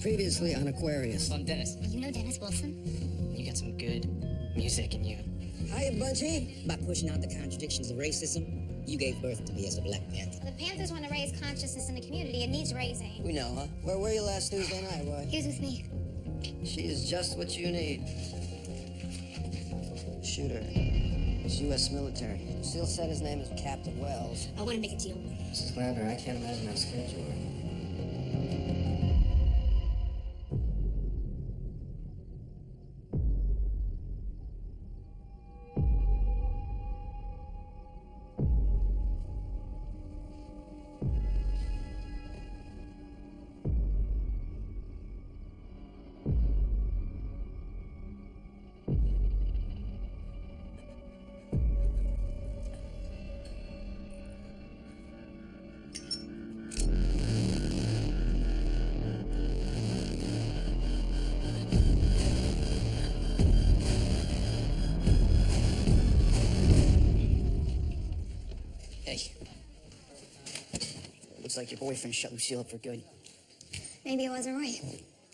Previously on Aquarius. I'm Dennis. You know Dennis Wilson? You got some good music in you. Hiya, Bunchy. By pushing out the contradictions of racism, you gave birth to me as a Black Panther. The Panthers want to raise consciousness in the community. It needs raising. We know, huh? Where were you last Tuesday night, Roy? He was with me. She is just what you need. Shooter. He's U.S. military. Still said his name is Captain Wells. I want to make a deal. Mrs. Gladder, I can't imagine how scared you were. Looks like your boyfriend shut Lucille up for good. Maybe it wasn't Roy.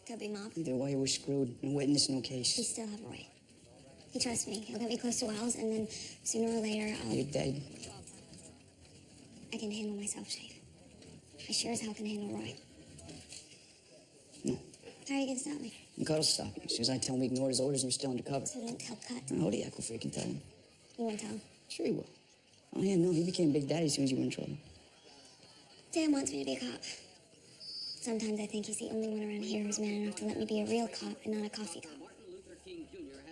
Could be Mom. Either way, we're screwed. No witness, no We case. still have Roy. He trusts me. He'll get me close to Wells, and then sooner or later, You're dead. I can handle myself, Shave. I sure as hell can handle Roy. No. How are you gonna stop me? Cut'll stop you. As soon as I tell him we ignored his orders and you're still undercover. So don't tell Cut. Oh, the Echo freaking tell him. You won't tell him. Sure he will. Oh, yeah, no, he became Big Daddy as soon as you were in trouble. Dan wants me to be a cop. Sometimes I think he's the only one around here who's man enough to let me be a real cop and not a coffee cop.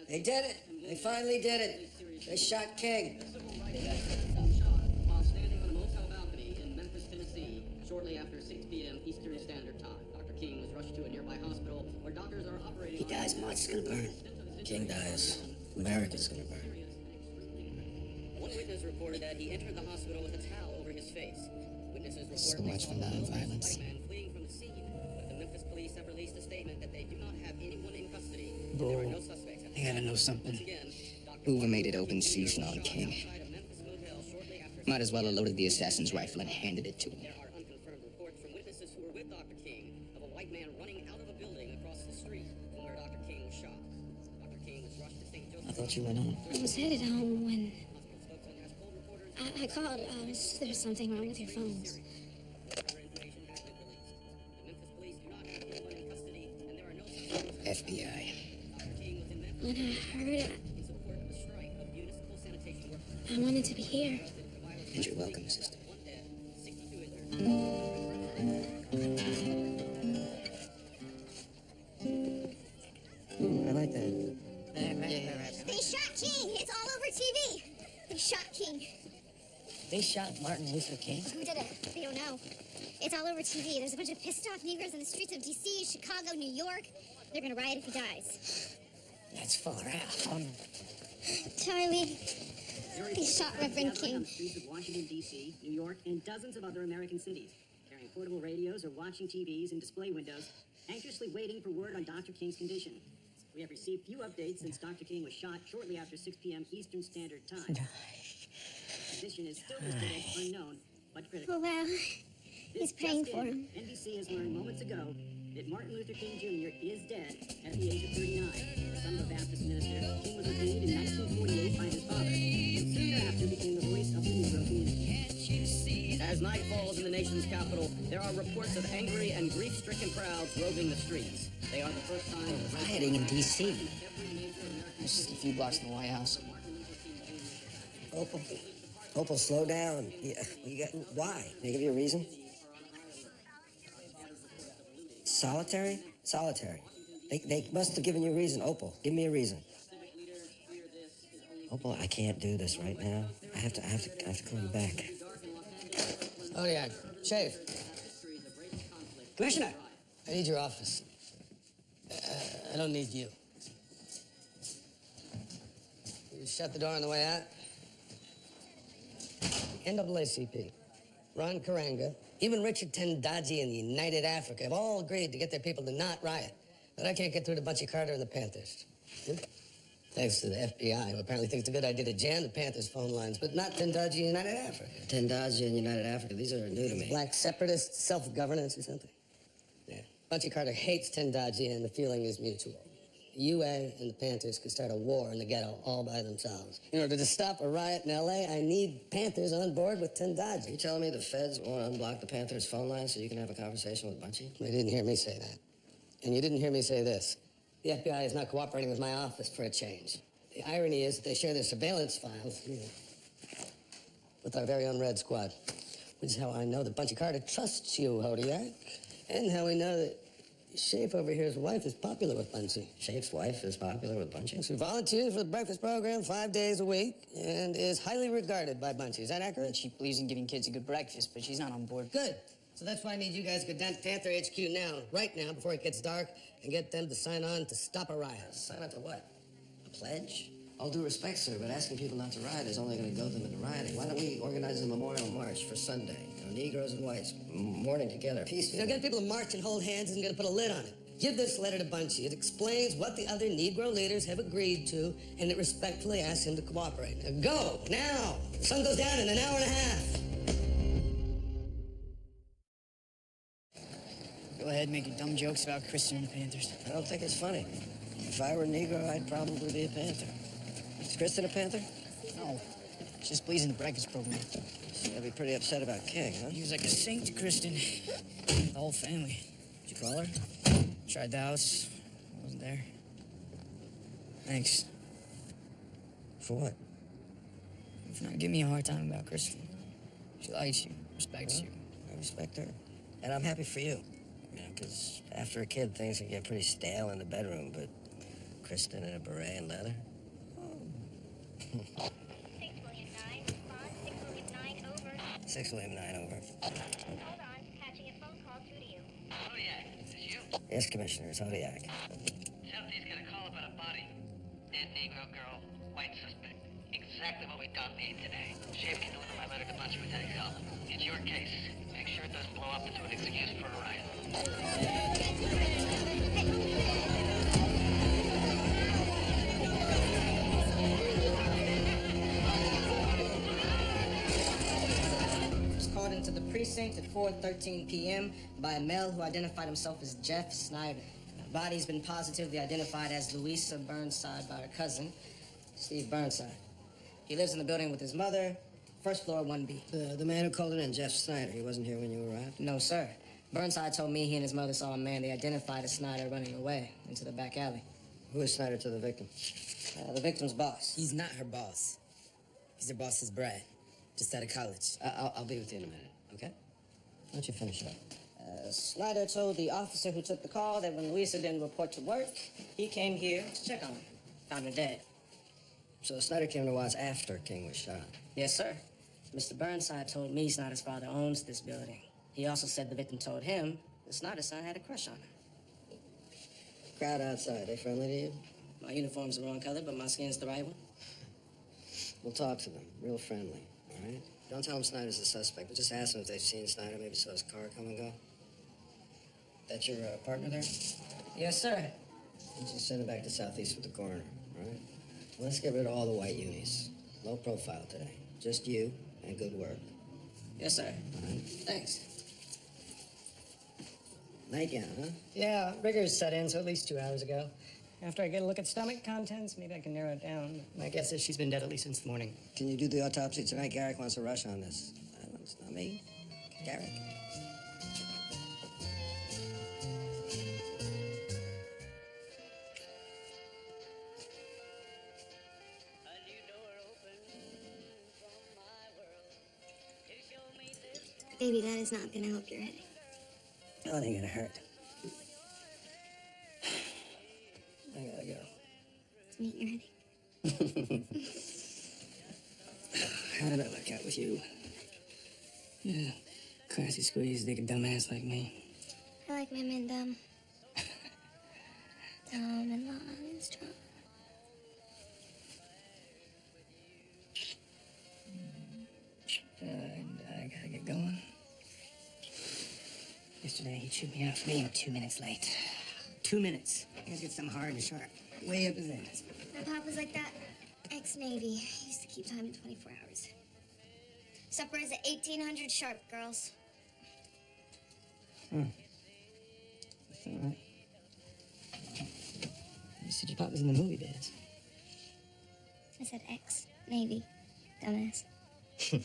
They did it. They finally did it. They shot King. While standing on a motel balcony in Memphis, Tennessee, shortly after 6 p.m. Eastern Standard Time, Dr. King was rushed to a nearby hospital where doctors are operating. He dies, March is gonna burn. King dies. America's gonna burn. One witness reported that he entered the hospital with a towel over his face. Witnesses So reportedly much for saw a nonviolence. white man fleeing from the scene, but the Memphis police have released a statement that they do not have anyone in custody. Bro, There are no suspects. I gotta know something. Again, Dr. Hoover made it open season on King. outside a Memphis motel shortly after Might as well have loaded the assassin's rifle and handed it to him. There are unconfirmed reports from witnesses who were with Dr. King of a white man running out of a building across the street from where Dr. King was shot. Dr. King was rushed to St. Joseph. I thought you went home. I was headed home when Hospital spokesman has told reporters I called. There's something wrong with your phones. further information has been released. The Memphis police do not have anyone in custody, and there are no suspects. FBI. Dr. King was in Memphis When I heard it, in support of the strike of municipal sanitation workers. I wanted to be here. And you're welcome, sister. One dead, 62 injured. I like that. They shot King! It's all over TV! They shot King. They shot Martin Luther King. Who did it? They don't know. It's all over TV. There's a bunch of pissed off Negroes in the streets of D.C., Chicago, New York. They're gonna riot if he dies. That's far out. Charlie, they shot Reverend On King. the streets of Washington, D.C., New York, and dozens of other American cities, carrying portable radios or watching TVs in display windows, anxiously waiting for word on Dr. King's condition. We have received few updates since Dr. King was shot shortly after 6 p.m. Eastern Standard Time. His condition is still listed as unknown, but critical. Oh, well, he's This praying just for in, him. NBC has learned moments ago that Martin Luther King Jr. is dead at the age of 39. The son of a Baptist minister, King was ordained in 1948 by his father, and soon thereafter became the voice of the Negro community. As night falls in the nation's capital, there are reports of angry and grief-stricken crowds roving the streets. They are the first time Rioting in D.C. It's just a few blocks from the White House. Opal, slow down. Yeah, why? They give you a reason? Solitary? Solitary. They must have given you a reason. Opal, give me a reason. Opal, I can't do this right now. I have to call you back. Oh, yeah. Shave. Commissioner! I need your office. I don't need you. You shut the door on the way out. NAACP, Ron Karanga, even Richard Tendaji and the United Africa have all agreed to get their people to not riot. But I can't get through to Bunchy Carter and the Panthers. Thanks to the FBI, who apparently thinks it's a good idea to jam the Panthers' phone lines, but not Tendaji and United Africa. Tendaji and United Africa, these are new to me. Black separatist self-governance or something? Yeah. Bunchy Carter hates Tendaji, and the feeling is mutual. The UA and the Panthers could start a war in the ghetto all by themselves. In order to stop a riot in L.A., I need Panthers on board with Tendaji. Are you telling me the feds won't unblock the Panthers' phone line so you can have a conversation with Bunchy? They didn't hear me say that. And you didn't hear me say this. The FBI is not cooperating with my office for a change. The irony is that they share their surveillance files with our very own Red Squad, which is how I know that Bunchy Carter trusts you, Hodiak, and how we know that Shafe over here's wife is popular with Bunchy. Shafe's wife is popular with Bunchy? She volunteers for the breakfast program 5 days a week and is highly regarded by Bunchy. Is that accurate? She believes in giving kids a good breakfast, but she's not on board. Good. So that's why I need you guys to go down to Panther HQ now, right now, before it gets dark, and get them to sign on to stop a riot. Sign up to what? A pledge? All due respect, sir, but asking people not to riot is only going to goad them into rioting. Why don't we organize a memorial march for Sunday? You know, Negroes and whites mourning together peacefully. You know, get people to march and hold hands isn't going to put a lid on it. Give this letter to Bunchy. It explains what the other Negro leaders have agreed to, and it respectfully asks him to cooperate. Now go, now! The sun goes down in an hour and a half. Go ahead, make your dumb jokes about Kristen and the Panthers. I don't think it's funny. If I were a Negro, I'd probably be a Panther. Is Kristen a Panther? No, she just believes in the breakfast program. I'd be pretty upset about King, huh? He was like a saint to Kristen. The whole family. Did you call her? Tried the house. Wasn't there. Thanks. For what? For not giving me a hard time about Kristen. She likes you, respects you. I respect her. And I'm happy for you. You know, because after a kid, things can get pretty stale in the bedroom, but Kristen in a beret and leather? 6 William 9, response, 6 William 9, over. 6 William 9, over. Hold on, patching a phone call through to you. Zodiac, is this you? Yes, Commissioner, it's Hodiak. Southeast got a call about a body. Dead Negro girl, white suspect. Exactly what we don't need today. Sheriff can deliver my letter to Bunchy with any help. It's your case. Make sure it doesn't blow up into an excuse for a riot. Was called into the precinct at 4:13 p.m. by a male who identified himself as Jeff Snyder. The body's been positively identified as Louisa Burnside by her cousin, Steve Burnside. He lives in the building with his mother, first floor, 1B. The man who called it in, Jeff Snyder, he wasn't here when you arrived? No, sir. Burnside told me he and his mother saw a man they identified as Snyder running away into the back alley. Who is Snyder to the victim? The victim's boss. He's not her boss. He's her boss's brat. Just out of college. I'll be with you in a minute, okay? Why don't you finish up? Snyder told the officer who took the call that when Louisa didn't report to work, he came here to check on her. Found her dead. So Snyder came to Watts after King was shot. Yes, sir. Mr. Burnside told me Snyder's father owns this building. He also said the victim told him that Snyder's son had a crush on her. Crowd outside, they friendly to you? My uniform's the wrong color, but my skin's the right one. We'll talk to them, real friendly, all right? Don't tell them Snyder's the suspect, but just ask them if they've seen Snyder, maybe saw his car come and go. That's your partner there? Yes, sir. You just send him back to Southeast with the coroner, all right? Let's get rid of all the white unis. Low profile today. Just you and good work. Yes, sir. Thanks. Nightgown, huh? Yeah, rigors set in, so at least 2 hours ago. After I get a look at stomach contents, maybe I can narrow it down. My guess is she's been dead at least since morning. Can you do the autopsy tonight? Garrick wants to rush on this. It's not me. Garrick. Baby, that is not gonna help your headache. That ain't gonna hurt. I gotta go. To meet your headache. How did I look out with you? Yeah, classy squeeze, dig a dumbass like me. I like my men dumb. Dumb and long and strong. I gotta get going. Yesterday, he chewed me out for being 2 minutes late. 2 minutes. He has to get something hard and sharp. Way up his ass. My papa's like that. Ex-Navy. He used to keep time in 24 hours. Supper is at 1800 sharp, girls. All right. You said your pop was in the movie biz. I said X, Navy, dumbass. Take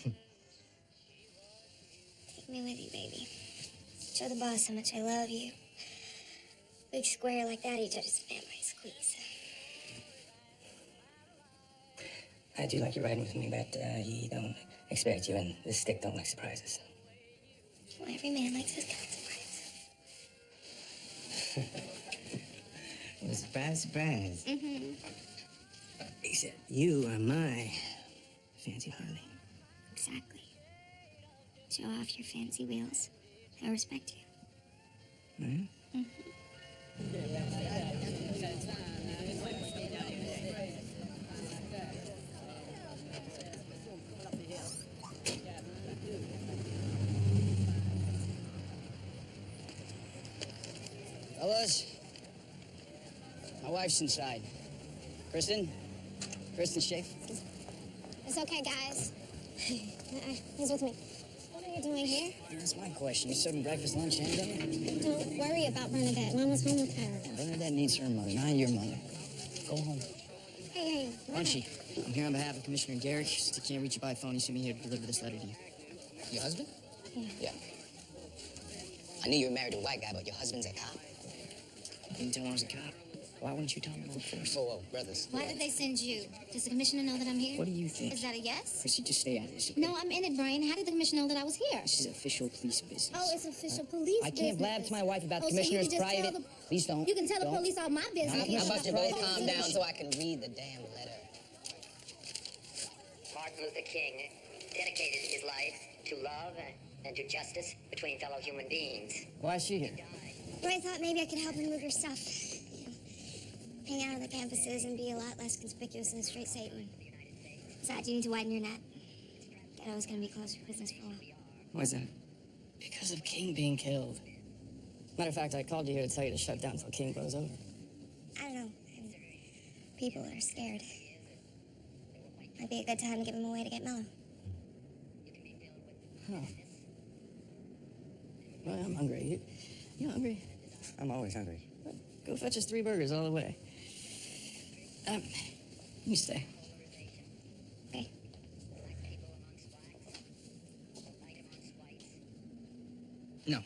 me with you, baby. Show the boss how much I love you. Big square like that, he judges a man by his squeeze. I do like you riding with me, but he don't expect you, and this stick don't like surprises. Well, every man likes his kind of surprise. Well, surprise, surprise. Mm-hmm. Except you are my fancy Harley. Exactly. Show off your fancy wheels. I respect you. Mm-hmm. Fellas, my wife's inside. Kristen? Kristen Schaefer? It's okay, guys. He's with me. What are you doing here? That's my question. You serving breakfast, lunch, and dinner? Don't worry about Bernadette. Mama's home with her. Bernadette needs her mother, not your mother. Go home. Hey, Archie, I'm here on behalf of Commissioner Garrick. Since he can't reach you by phone, he sent me here to deliver this letter to you. Your husband? Yeah. I knew you were married to a white guy, but your husband's a cop. You didn't tell him I was a cop. Why wouldn't you tell me first? Whoa, brothers. Why did they send you? Does the commissioner know that I'm here? What do you think? Is that a yes? Chrissy, just stay out of this. No, I'm in it, Brian. How did the commissioner know that I was here? This is official police business. Oh, it's official police I can't blab business. to my wife about the Oh, so you commissioner's can just tell private. Please don't. You can tell the Don't. police all my business. How about you both calm down so I can read the damn letter? Martin Luther King dedicated his life to love and to justice between fellow human beings. Why is she here? Well, I thought maybe I could help him move your stuff. Hang out on the campuses and be a lot less conspicuous than a straight Satan. Besides, you need to widen your net. Ghetto's gonna be closed for business for a while. Why is that? Because of King being killed. Matter of fact, I called you here to tell you to shut down until King blows over. I don't know. People are scared. Might be a good time to give him away to get mellow. Huh. Well, I'm hungry. You hungry? I'm always hungry. Go fetch us 3 burgers all the way. You stay. Okay. No.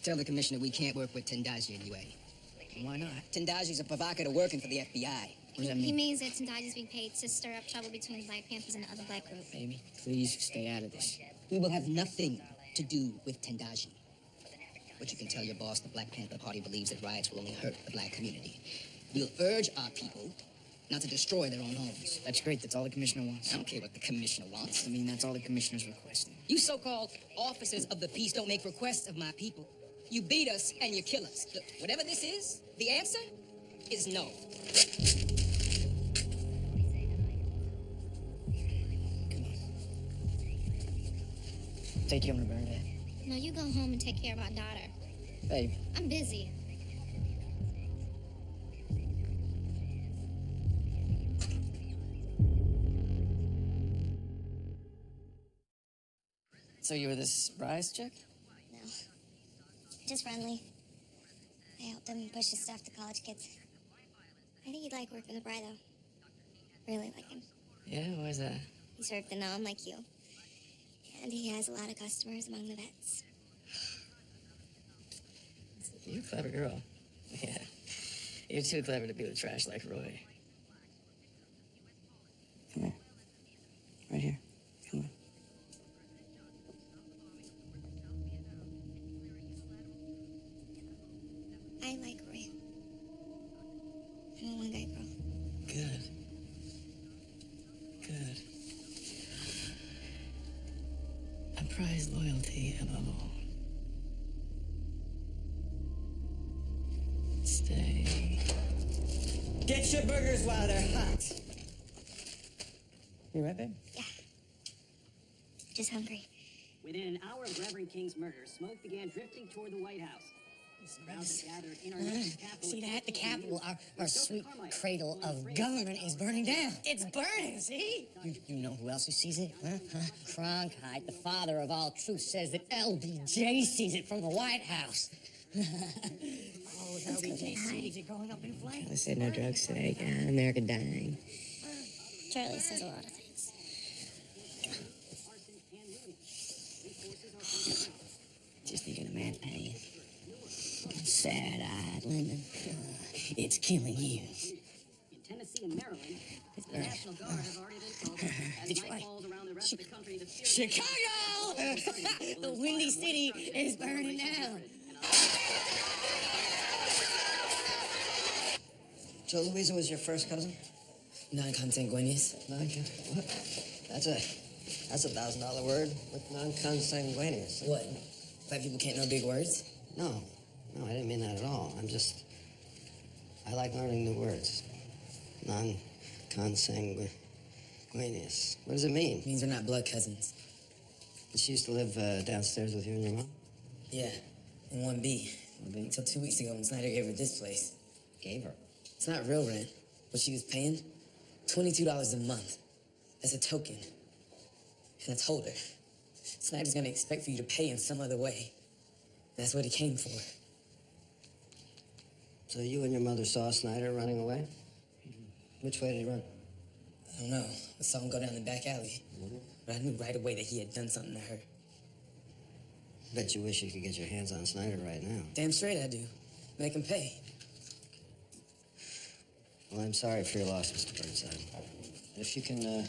Tell the commissioner we can't work with Tendaji anyway. Why not? Tendaji's a provocateur working for the FBI. What does that He mean? means that Tendaji's being paid to stir up trouble between the Black Panthers and the other black group. Baby, please stay out of this. We will have nothing to do with Tendaji. But you can tell your boss the Black Panther Party believes that riots will only hurt the black community. We'll urge our people not to destroy their own homes. That's great. That's all the commissioner wants. I don't care what the commissioner wants. I mean, that's all the commissioner's requesting. You so-called officers of the peace don't make requests of my people. You beat us and you kill us. Look, whatever this is, the answer is no. Come on. Take you home to Bernadette. No, you go home and take care of our daughter. Babe. I'm busy. So you were this Bryce chick? No. Just friendly. I helped him push his stuff to college kids. I think he'd like working with Bry, though. Really like him. Yeah, why is that? He served the nom like you. And he has a lot of customers among the vets. You're a clever girl. Yeah. You're too clever to be with trash like Roy. Come here. Right here. Come on. I like Roy. I'm a one-guy girl. Good. Good. I prize loyalty above all. Stay. Get your burgers while they're hot. You right, babe? Yeah. Just hungry. Within an hour of Reverend King's murder, smoke began drifting toward the White House. Crowds had gathered in our nation's capital. See that? The Capitol, our sweet cradle of government is burning down. It's burning, see? You know who else who sees it? Huh? Cronkite, the father of all truth, says that LBJ sees it from the White House. Oh, that'll be easy growing up in flames. I said no drugs today. God, America dying. Charlie says a lot of things. Just thinking of man pain. Sad-eyed Lyndon. It's killing you. In Tennessee and Maryland, the National Guard have already been called. As Detroit. night falls around the rest of the country, the Chicago! The Windy City is burning down. So Louisa was your first cousin? Non-consanguineous. What? That's a $1,000 word with non-consanguineous. What? Black people can't know big words? No, I didn't mean that at all. I like learning new words. Non-consanguineous. What does it mean? It means we're not blood cousins. She used to live downstairs with you and your mom? Yeah, in 1B. Until 2 weeks ago when Snyder gave her this place. Gave her? It's not real rent. What she was paying, $22 a month. As a token. And I told her, Snyder's gonna expect for you to pay in some other way. That's what he came for. So you and your mother saw Snyder running away? Which way did he run? I don't know. I saw him go down the back alley. But I knew right away that he had done something to her. Bet you wish you could get your hands on Snyder right now. Damn straight I do. Make him pay. Well, I'm sorry for your loss, Mr. Burnside. If you can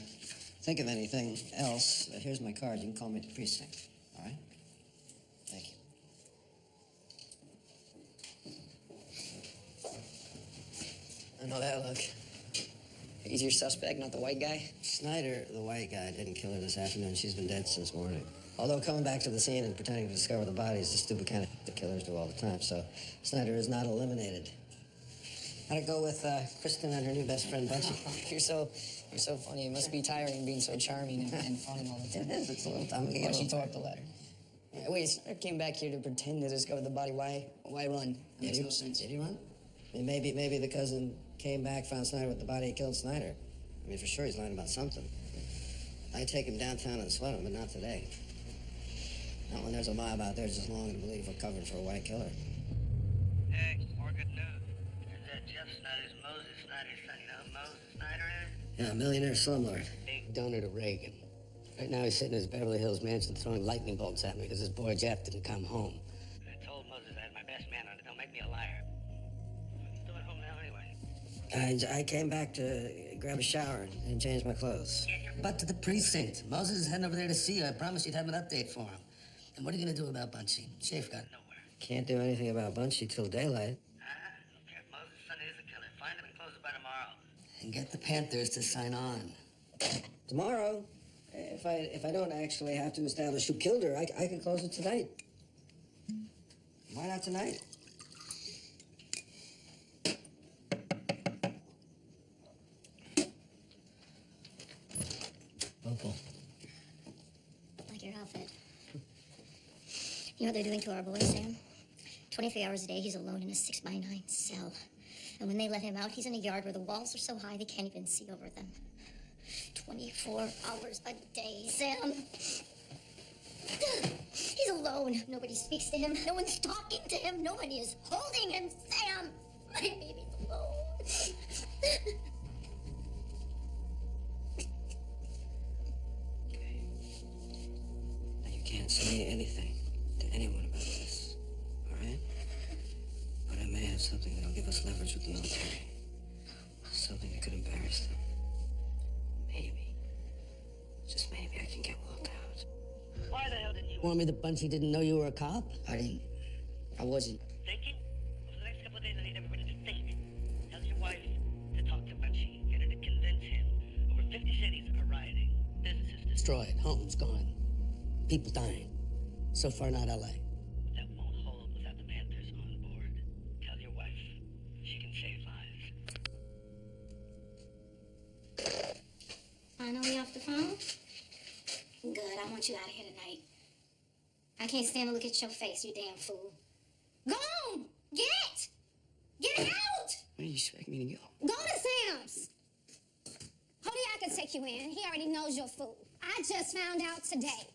think of anything else, here's my card. You can call me at the precinct. All right? Thank you. I know that look. He's your suspect, not the white guy? Snyder, the white guy, didn't kill her this afternoon. She's been dead since morning. Although coming back to the scene and pretending to discover the body is the stupid kind of the killers do all the time. So Snyder is not eliminated. How'd it go with Kristen and her new best friend, Bunchy? You're so funny. It must be tiring being so charming and funny all the time. It is. It's a little time to Why get don't you a throw up the letter? Yeah, wait, Snyder came back here to pretend to discover the body. Why run? It makes no sense. Did he run? I mean, maybe the cousin came back, found Snyder with the body, and killed Snyder. I mean, for sure he's lying about something. I'd take him downtown and sweat him, but not today. Not when there's a mob out there just longing to believe we're covered for a white killer. Hey, more good news. Is that Jeff Snyder's Moses Snyder's son? You know who Moses Snyder is? Yeah, millionaire slumlord. Big donor to Reagan. Right now he's sitting in his Beverly Hills mansion throwing lightning bolts at me because his boy Jeff didn't come home. I told Moses I had my best man on it. Don't make me a liar. I'm still at home now anyway. I came back to grab a shower and change my clothes. But to the precinct. Moses is heading over there to see you. I promised you'd have an update for him. And what are you gonna do about Bunchy? Schaefer got Nowhere. Can't do anything about Bunchy till daylight. Okay, if Moses' son is a killer, find him and close it by tomorrow. And get the Panthers to sign on. Tomorrow, if I don't actually have to establish who killed her, I can close it tonight. Why not tonight? Opal. Like your outfit. You know what they're doing to our boy, Sam? 23 hours a day, he's alone in a 6x9 cell. And when they let him out, he's in a yard where the walls are so high they can't even see over them. 24 hours a day, Sam. He's alone. Nobody speaks to him. No one's talking to him. Nobody is holding him, Sam. My baby's alone. Now, you can't say anything to anyone about this, all right? But I may have something that'll give us leverage with the military. Something that could embarrass them. Maybe, just maybe, I can get walked out. Why the hell didn't you Warn me that Bunchy didn't know you were a cop? I wasn't. thinking? Well, for the next couple of days, I need everybody to think. Tell your wife to talk to Bunchy. Get her to convince him. Over 50 cities are rioting. Businesses Destroyed. Homes gone. People dying. So far, not LA. That won't hold without the Panthers on board. Tell your wife. She can save lives. Finally off the phone? Good, I want you out of here tonight. I can't stand to look at your face, you damn fool. Go on! Get! Get out! Where do you expect me to go? Go to Sam's! Hody, I can take you in. He already knows you're a fool. I just found out today.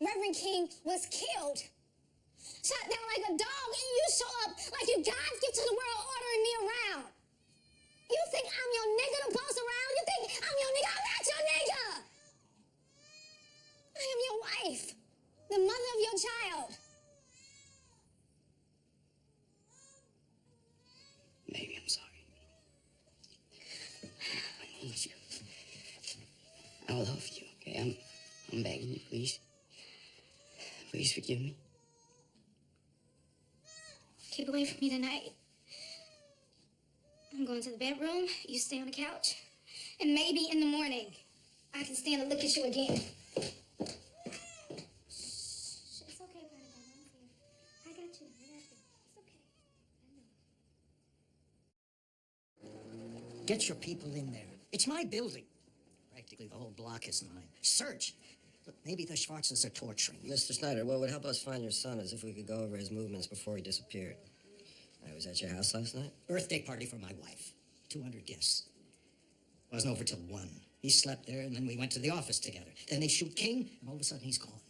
Reverend King was killed. Shut down like a dog, and you show up like you God's gift to the world, ordering me around. You think I'm your nigga to boss around? You think I'm your nigga? I'm not your nigga. I am your wife, the mother of your child. Maybe I'm sorry. I need you. I love you, okay? I'm begging you, please. Please forgive me. Keep away from me tonight. I'm going to the bedroom. You stay on the couch. And maybe in the morning, I can stand to look at you again. Shh, it's okay, Bernadette. I got you. It's okay. Get your people in there. It's my building. Practically the whole block is mine. Search. Look, maybe the Schwarzes are torturing you. Mr. Snyder, what would help us find your son is if we could go over his movements before he disappeared. I was at your house last night? Birthday party for my wife. 200 guests. Wasn't over till 1. He slept there, and then we went to the office together. Then they shoot King, and all of a sudden he's gone.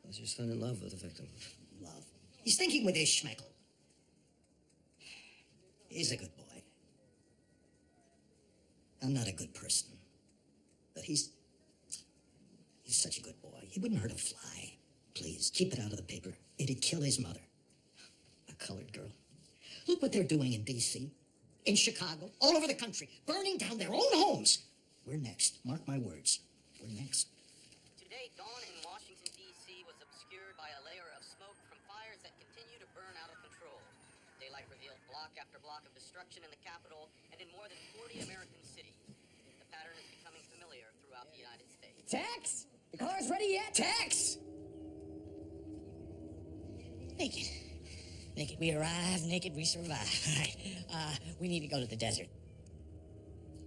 Was your son in love with the victim? Love. He's thinking with his schmeckle. He's a good boy. I'm not a good person. But he's such a good boy. He wouldn't hurt a fly. Please, keep it out of the paper. It'd kill his mother. A colored girl. Look what they're doing in D.C., in Chicago, all over the country, burning down their own homes. We're next. Mark my words. We're next. Today, dawn in Washington, D.C. was obscured by a layer of smoke from fires that continue to burn out of control. Daylight revealed block after block of destruction in the capital and in more than 40 American cities. The pattern is becoming familiar throughout the United States. Tex! The car's ready yet? Tex! Naked. Naked we arrive, naked we survive. All right, we need to go to the desert.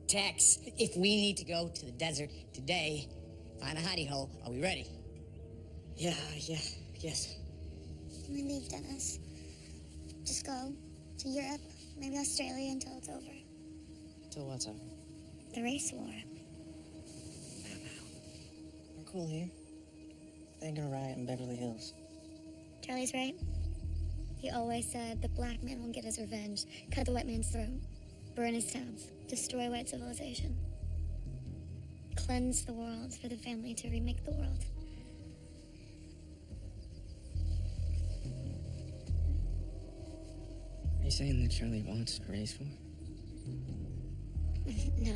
Tex, if we need to go to the desert today, find a hidey hole. Are we ready? Yeah, yes. When we leave, Dennis, just go to Europe, maybe Australia until it's over. Till what's over? The race war. We're cool here. They ain't gonna riot in Beverly Hills. Charlie's right. He always said the black man will get his revenge, cut the white man's throat, burn his towns, destroy white civilization, cleanse the world for the family to remake the world. Are you saying that Charlie wants a race war? No.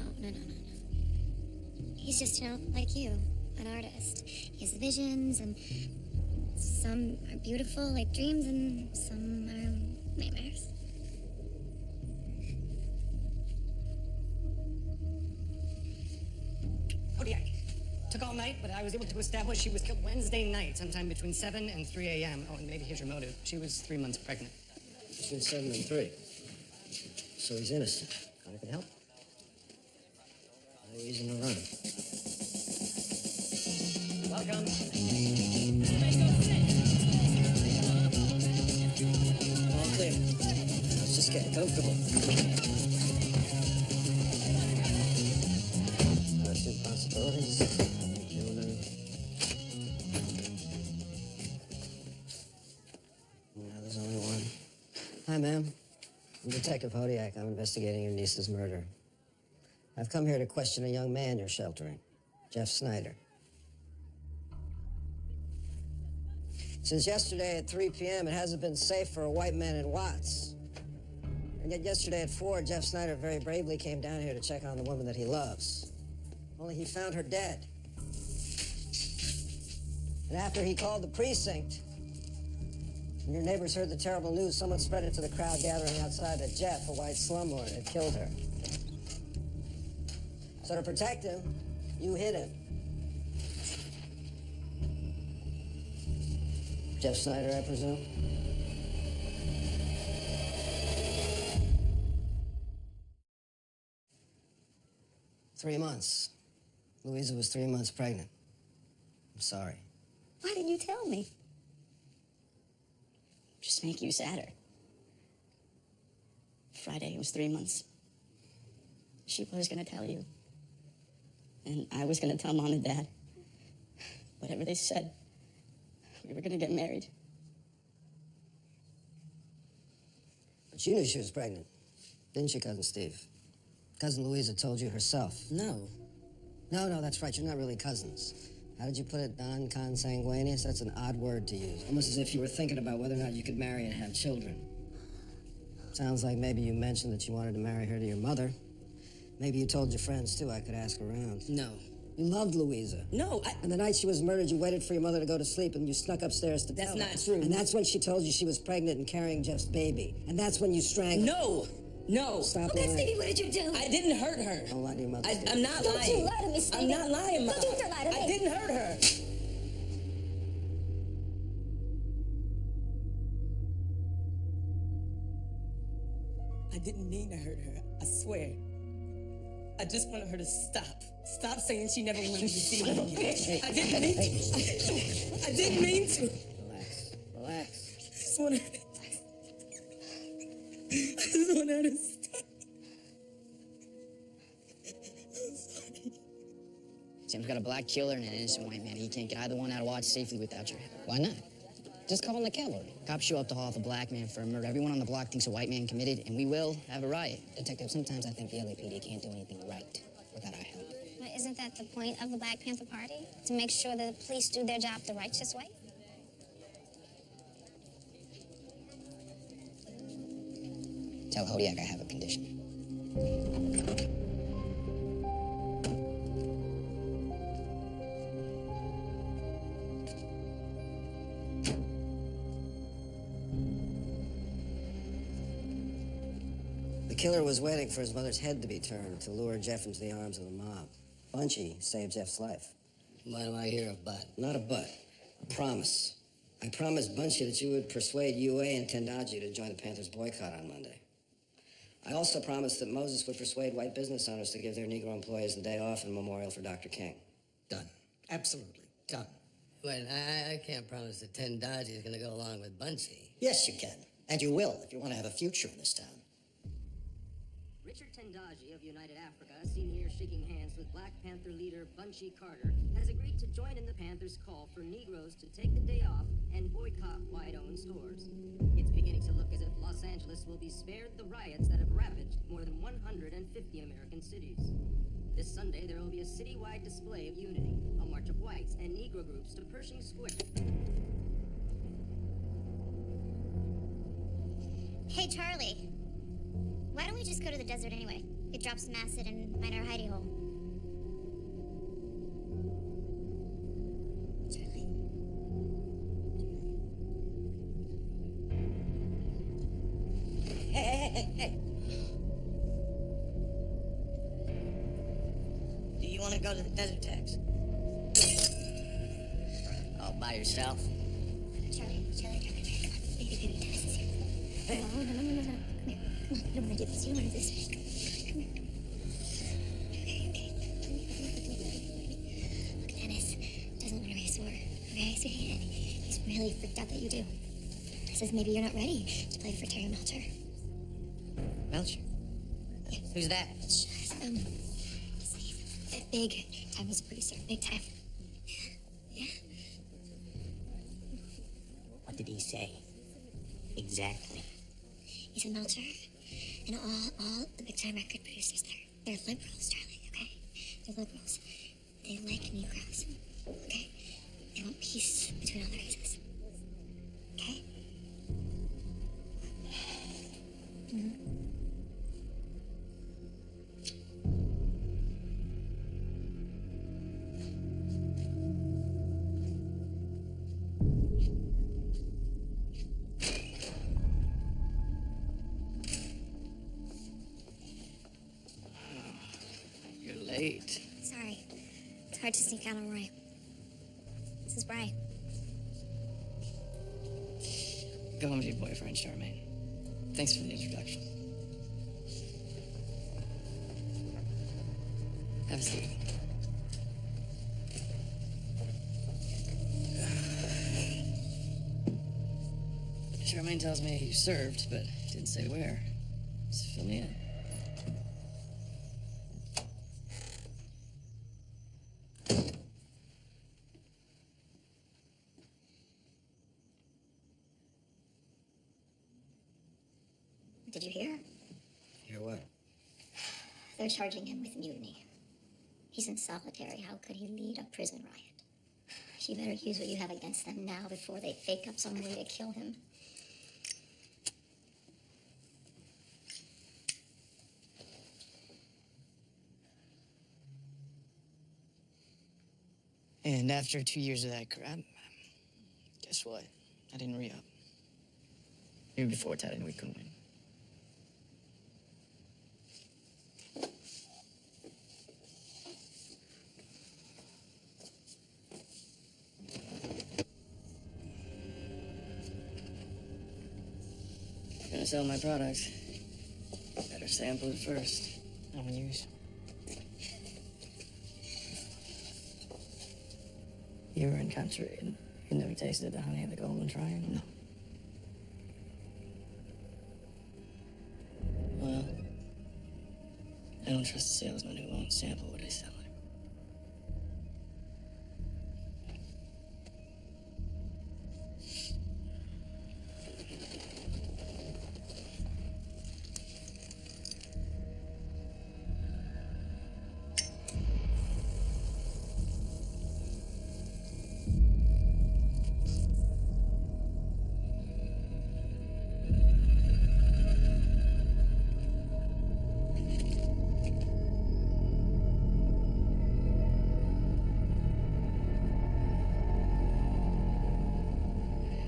He's just, like you, an artist. He has visions, and some are beautiful, like dreams, and some are nightmares. Kodiak. Took all night, but I was able to establish she was killed Wednesday night, sometime between 7 and 3 a.m. Oh, and maybe here's your motive. She was 3 months pregnant. Between 7 and 3. So he's innocent. I can help. No reason to run. Welcome. All clear. Let's just get comfortable. Two possibilities. No, there's only one. Hi, ma'am. I'm Detective Hodiak. I'm investigating your niece's murder. I've come here to question a young man you're sheltering, Jeff Snyder. Since yesterday at 3 p.m., it hasn't been safe for a white man in Watts. And yet yesterday at 4, Jeff Snyder very bravely came down here to check on the woman that he loves. Only he found her dead. And after he called the precinct, and your neighbors heard the terrible news, someone spread it to the crowd gathering outside that Jeff, a white slumlord, had killed her. So to protect him, you hid him. Jeff Snyder, I presume? Three months. Louisa was 3 months pregnant. I'm sorry. Why didn't you tell me? Just make you sadder. Friday was 3 months. She was gonna tell you. And I was gonna tell Mom and Dad. Whatever they said, we were gonna get married. But you knew she was pregnant, didn't you, Cousin Steve? Cousin Louisa told you herself. No. No, that's right. You're not really cousins. How did you put it, Don consanguineous? That's an odd word to use. Almost as if you were thinking about whether or not you could marry and have children. Sounds like maybe you mentioned that you wanted to marry her to your mother. Maybe you told your friends, too. I could ask around. No. You loved Louisa. No, And the night she was murdered, you waited for your mother to go to sleep, and you snuck upstairs to That's tell her. not true. And that's when she told you she was pregnant and carrying Jeff's baby. And that's when you strangled her. No. Stop Okay, lying. Stevie, what did you do? I didn't hurt her. Don't lie to your mother. I'm not Don't lying. you lie to me, Stevie. I'm not lying, Mom. Don't you lie to me. I didn't hurt her. I didn't mean to hurt her. I swear. I just wanted her to stop. Stop saying she never wanted to see me again. I didn't mean to. I didn't mean to. Relax. I just wanted her to stop. I'm sorry. Sam's got a black killer and an innocent white man. He can't get either one out of watch safely without your help. Why not? Just call in the cavalry. Cops show up to haul off a black man for a murder. Everyone on the block thinks a white man committed, and we will have a riot. Detective, sometimes I think the LAPD can't do anything right without our help. But isn't that the point of the Black Panther Party? To make sure that the police do their job the righteous way? Tell Hodiak I have a condition. The killer was waiting for his mother's head to be turned to lure Jeff into the arms of the mob. Bunchy saved Jeff's life. Why do I hear a but? Not a but, a promise. I promised Bunchy that you would persuade UA and Tendaji to join the Panthers boycott on Monday. I also promised that Moses would persuade white business owners to give their Negro employees the day off in memorial for Dr. King. Done. Absolutely done. Wait, I can't promise that Tendaji is going to go along with Bunchy. Yes, you can. And you will if you want to have a future in this town. Richard Tendaji of United Africa, seen here shaking hands with Black Panther leader Bunchy Carter, has agreed to join in the Panthers' call for Negroes to take the day off and boycott white-owned stores. It's beginning to look as if Los Angeles will be spared the riots that have ravaged more than 150 American cities. This Sunday, there will be a citywide display of unity, a march of whites and Negro groups to Pershing Square. Hey, Charlie. Why don't we just go to the desert anyway? Could drop some acid and find our hidey hole. Charlie. Hey. Do you want to go to the desert, Tex? All by yourself? Charlie, come on. Baby, Dennis is here. No. Come here. Come on, you don't want to do this. You don't want to do this. Come here. Okay. Look, Dennis doesn't want to race war. Okay, so he's really freaked out that you do. He says maybe you're not ready to play for Terry Melcher. Melcher? Yeah. Who's that? Big time as a producer. Big time. Yeah. What did he say? Exactly. He said Melcher and all the big time record producers they're liberals, Charlie, okay? They're liberals. They like Negroes. Okay? They want peace between all the races. Okay? Mm-hmm. Late. Sorry. It's hard to sneak out on Roy. This is Bri. Go home to your boyfriend, Charmaine. Thanks for the introduction. Have a seat. Charmaine tells me you served, but didn't say where. So fill me in. Did you hear? Hear what? They're charging him with mutiny. He's in solitary. How could he lead a prison riot? You better use what you have against them now before they fake up some way to kill him. And after 2 years of that crap, guess what? I didn't re-up. Even before Ted and we couldn't win. Gonna sell my products. Better sample it first. No use. You were in country and you never tasted the honey of the golden triangle? No. Well, I don't trust a salesman who won't sample what I sell.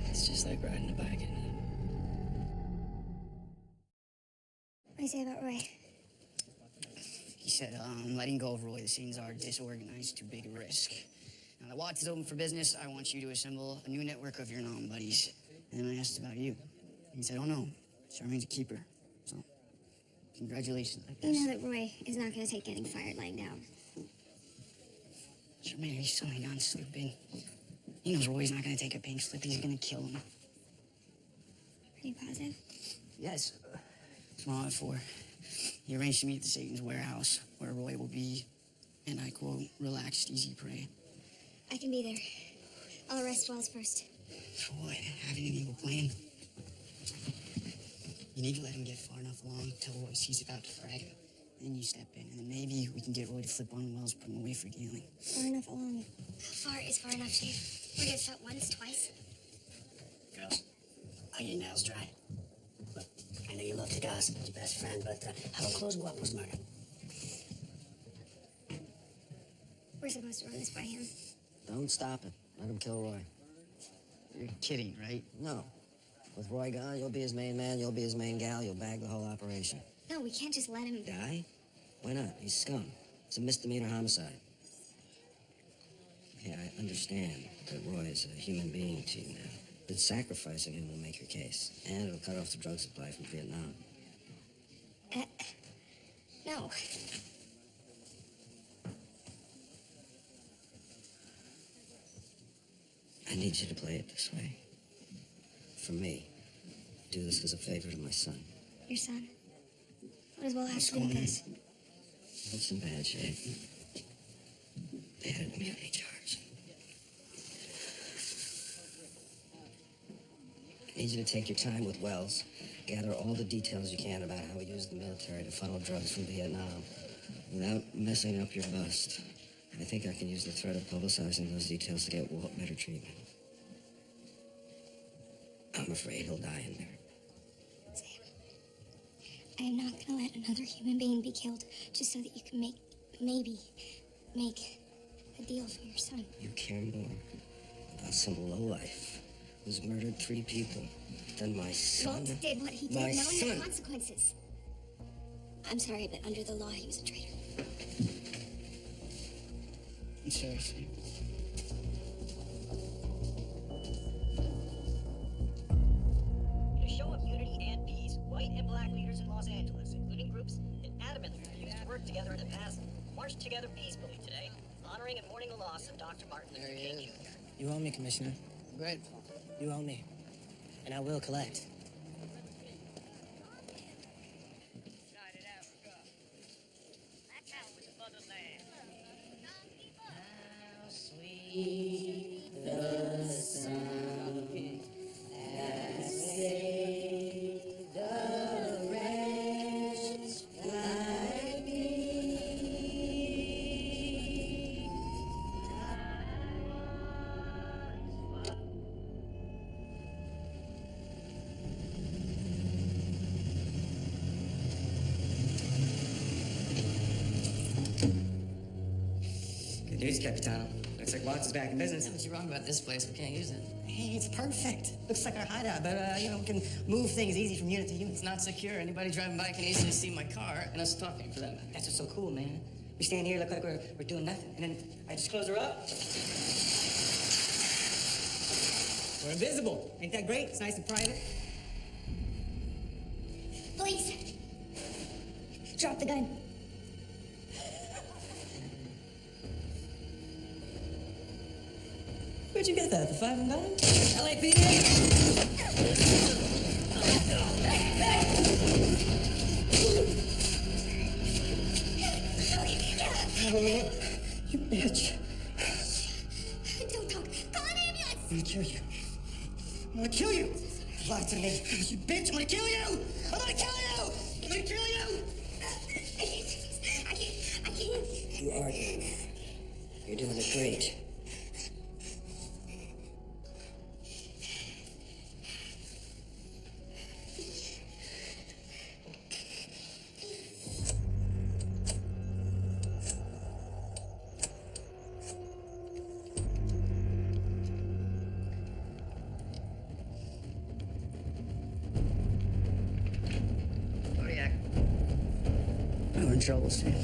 It's just like riding a bike, isn't it? What do you say about Roy? He said, letting go of Roy, the scenes are disorganized, too big a risk. Now the Watts is open for business. I want you to assemble a new network of your non-buddies. And then I asked about you. He said, oh no, Charmaine's a keeper. So, congratulations, I guess. You know that Roy is not going to take getting fired lying down. Charmaine, are you so young, stupid? He knows Roy's not gonna take a pink slip. He's gonna kill him. Are you positive? Yes. Tomorrow at 4. He arranged to meet at the Satan's warehouse, where Roy will be, and I quote, relaxed, easy prey. I can be there. I'll arrest Wells first. For what? Having an evil plan? You need to let him get far enough along till Roy sees about to frag him. Then you step in, and then maybe we can get Roy to flip on Wells, put him away for dealing. Far enough along. How far is far enough, Chief? We're gonna shot once, twice. Girls, are your nails dry? Look, I know you love to gossip with your best friend, but how close what was murder? We're supposed to run this by him. Don't stop it. Let him kill Roy. You're kidding, right? No. With Roy gone, you'll be his main man, you'll be his main gal, you'll bag the whole operation. No, we can't just let him. Die? Why not? He's scum. It's a misdemeanor homicide. Yeah, I understand that Roy is a human being to you now. But sacrificing him will make your case. And it'll cut off the drug supply from Vietnam. No. I need you to play it this way. For me. Do this as a favor to my son. Your son? What does Will have to do with this? It's in bad shape. They had an immunity charge. I need you to take your time with Wells. Gather all the details you can about how he used the military to funnel drugs from Vietnam without messing up your bust. I think I can use the threat of publicizing those details to get Walt better treatment. I'm afraid he'll die in there. Sam, I am not gonna let another human being be killed just so that you can maybe make a deal for your son. You care more about some lowlife who's murdered 3 people than my son. Walt did what he did, My knowing son. the consequences. I'm sorry, but under the law, he was a traitor. I'm sorry, Sam. To show up unity and peace, white and black leaders in Los Angeles, including groups that adamantly refused to work together in the past, marched together peacefully today, honoring and mourning the loss of Dr. Martin Luther King Jr. You owe me, Commissioner. Great. You owe me. And I will collect. How sweet the sound that saved the news, Capitano. Looks like Watts is back in business. Yeah, but you're wrong about this place. We can't use it. Hey, it's perfect. Looks like our hideout, but, we can move things easy from unit to unit. It's not secure. Anybody driving by can easily see my car and us talking for that matter. That's what's so cool, man. We stand here, look like we're doing nothing, and then I just close her up. We're invisible. Ain't that great? It's nice and private. Police! Drop the gun. Where'd you get that? The 5 and 9? LAPD? You bitch. Don't talk. Call an ambulance! I'm gonna kill you. I'm gonna kill you. You lied to me. You bitch, I'm gonna kill you. I'm gonna kill you. I'm gonna kill you. I can't. You are doing it. You're doing it great. We're in trouble, Sam.